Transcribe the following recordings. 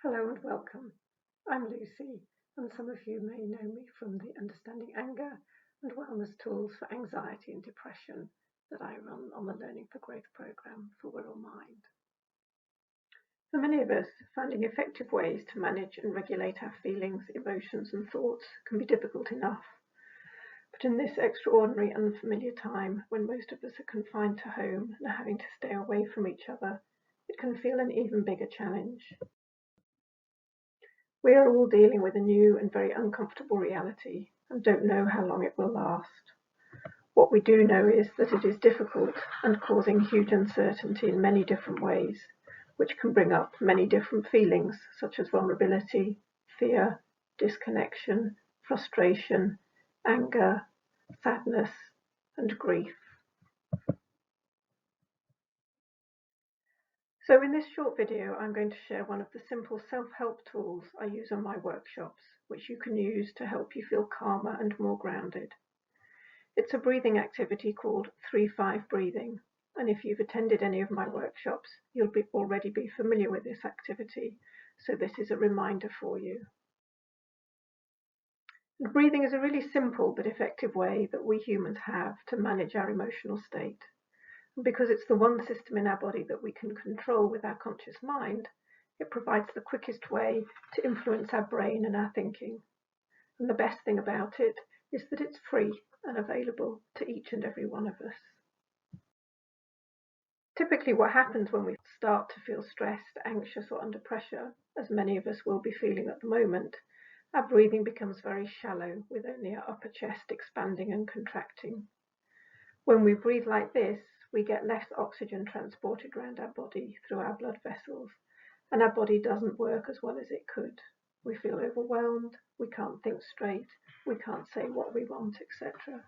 Hello and welcome. I'm Lucy, and some of you may know me from the Understanding Anger and Wellness Tools for Anxiety and Depression that I run on the Learning for Growth program for Wirral Mind. For many of us, finding effective ways to manage and regulate our feelings, emotions, and thoughts can be difficult enough. But in this extraordinary, unfamiliar time, when most of us are confined to home and are having to stay away from each other, it can feel an even bigger challenge. We are all dealing with a new and very uncomfortable reality and don't know how long it will last. What we do know is that it is difficult and causing huge uncertainty in many different ways, which can bring up many different feelings such as vulnerability, fear, disconnection, frustration, anger, sadness, and grief. So in this short video, I'm going to share one of the simple self-help tools I use on my workshops, which you can use to help you feel calmer and more grounded. It's a breathing activity called 3-5 breathing, and if you've attended any of my workshops, you'll already be familiar with this activity, so this is a reminder for you. And breathing is a really simple but effective way that we humans have to manage our emotional state. Because it's the one system in our body that we can control with our conscious mind, it provides the quickest way to influence our brain and our thinking. And the best thing about it is that it's free and available to each and every one of us. Typically, what happens when we start to feel stressed, anxious, or under pressure, as many of us will be feeling at the moment, our breathing becomes very shallow, with only our upper chest expanding and contracting. When we breathe like this, we get less oxygen transported around our body through our blood vessels, and our body doesn't work as well as it could. We feel overwhelmed, we can't think straight, we can't say what we want, etc.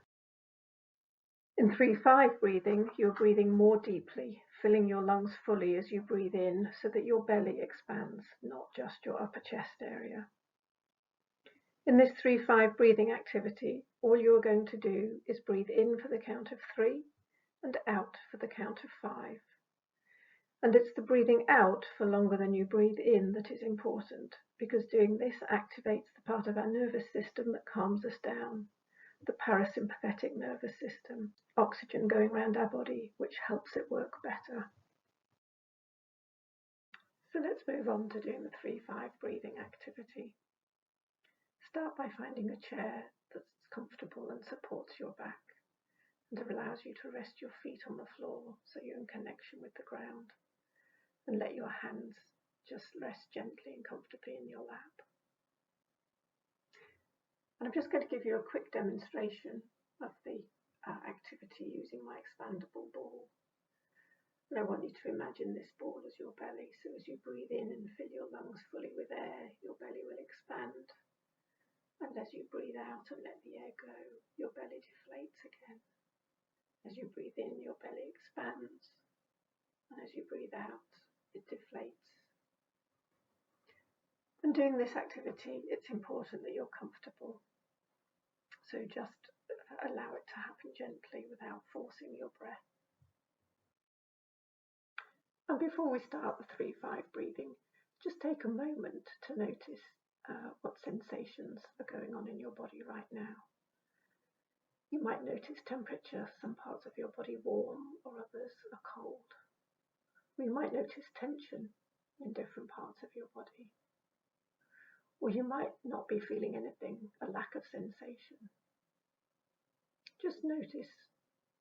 In 3-5 breathing, you're breathing more deeply, filling your lungs fully as you breathe in so that your belly expands, not just your upper chest area. In this 3-5 breathing activity, all you're going to do is breathe in for the count of 3 and out for the count of 5. And it's the breathing out for longer than you breathe in that is important, because doing this activates the part of our nervous system that calms us down, the parasympathetic nervous system, oxygen going around our body, which helps it work better. So let's move on to doing the 3-5 breathing activity. Start by finding a chair that's comfortable and supports your back, and allows you to rest your feet on the floor so you're in connection with the ground, and let your hands just rest gently and comfortably in your lap. And I'm just going to give you a quick demonstration of the activity using my expandable ball. And I want you to imagine this ball as your belly, so as you breathe in and fill your lungs fully with air, your belly will expand, and as you breathe out and let the air go, your belly deflates again. As you breathe in, your belly expands, and as you breathe out, it deflates. And doing this activity, it's important that you're comfortable. So just allow it to happen gently without forcing your breath. And before we start the 3-5 breathing, just take a moment to notice what sensations are going on in your body right now. You might notice temperature, some parts of your body warm or others are cold. Or you might notice tension in different parts of your body. Or you might not be feeling anything, a lack of sensation. Just notice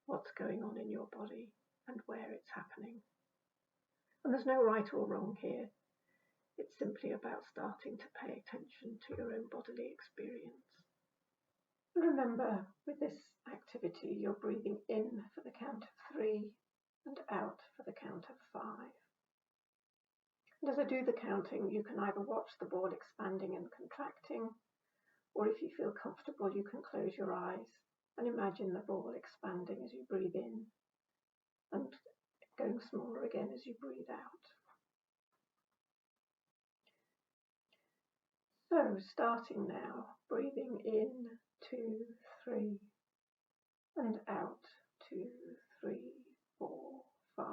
what's going on in your body and where it's happening. And there's no right or wrong here. It's simply about starting to pay attention to your own bodily experience. And remember, with this activity, you're breathing in for the count of 3 and out for the count of 5. And as I do the counting, you can either watch the ball expanding and contracting, or if you feel comfortable, you can close your eyes and imagine the ball expanding as you breathe in and going smaller again as you breathe out. So starting now, breathing in 2, 3 and out 2, 3, 4, 5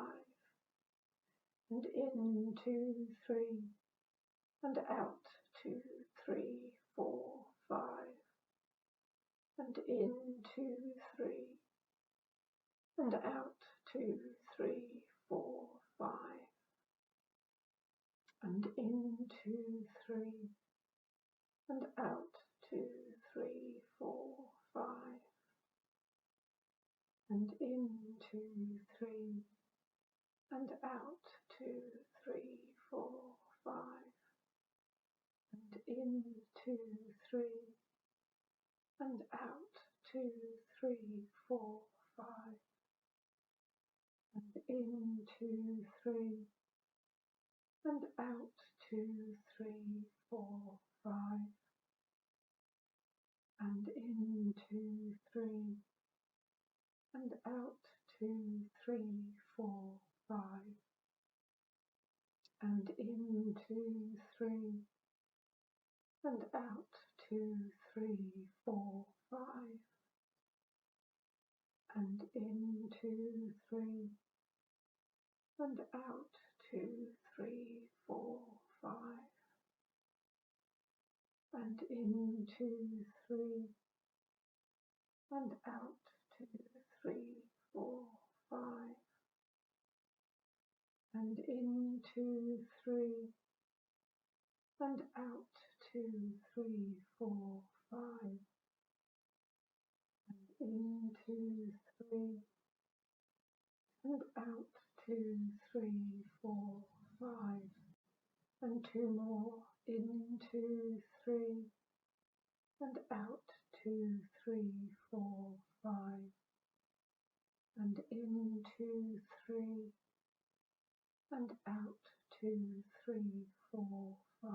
and in 2, 3 and out, 2, 3, 4, 5, and in, 2, 3, and out, 2, 3, 4, 5, and in, 2, 3, and out, 2, 3, 4, 5, and in, 2, 3, and out, 2, 3, 4, 5, and in, 2, 3, and out, 2, 3, 4, 5, and in, 2, 3, and out, 2, 3, 4, 5, and in, 2, 3, and out, 2, 3, 4, 5, and in, 2, 3, and out, 2, 3, 4, 5, and in, 2, 3, and out, 2, 3, 4, 5, and in, 2, 3, and out, 2, 3, 4, 5, and in, 2, 3, and out, 2, 3, 4, 5, and in, 2, 3, and out, 2, 3, 4, 5, and 2 more, in, 2, 3, and out, 2, 3, 4, 5, and in, 2, 3, and out, 2, 3, 4, 5.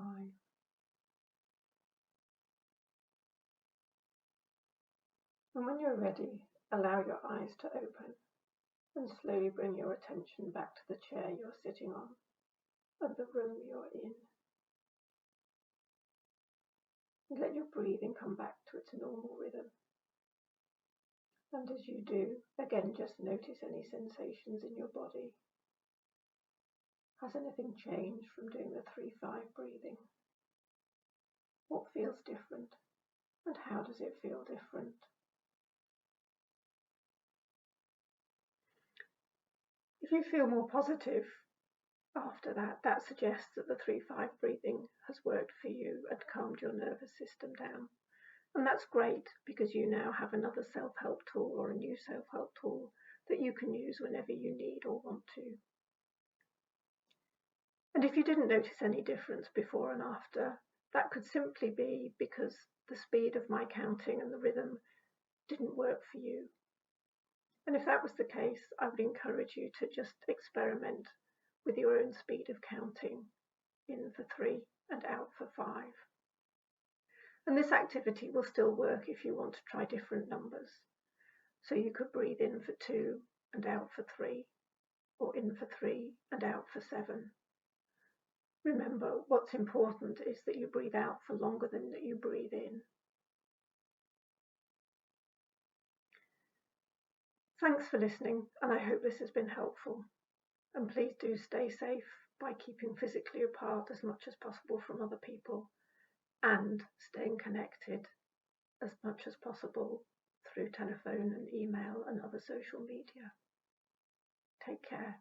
And when you're ready, allow your eyes to open and slowly bring your attention back to the chair you're sitting on and the room you're in. And let your breathing come back to its normal rhythm. And as you do, again, just notice any sensations in your body. Has anything changed from doing the 3-5 breathing? What feels different? And how does it feel different? If you feel more positive after that, that suggests that the 3-5 breathing has worked for you and calmed your nervous system down. And that's great, because you now have another self-help tool or a new self-help tool that you can use whenever you need or want to. And if you didn't notice any difference before and after, that could simply be because the speed of my counting and the rhythm didn't work for you. And if that was the case, I would encourage you to just experiment with your own speed of counting, in for 3 and out for 5. And this activity will still work if you want to try different numbers. So you could breathe in for 2 and out for 3, or in for 3 and out for 7. Remember, what's important is that you breathe out for longer than that you breathe in. Thanks for listening, and I hope this has been helpful. And please do stay safe by keeping physically apart as much as possible from other people, and staying connected as much as possible through telephone and email and other social media. Take care.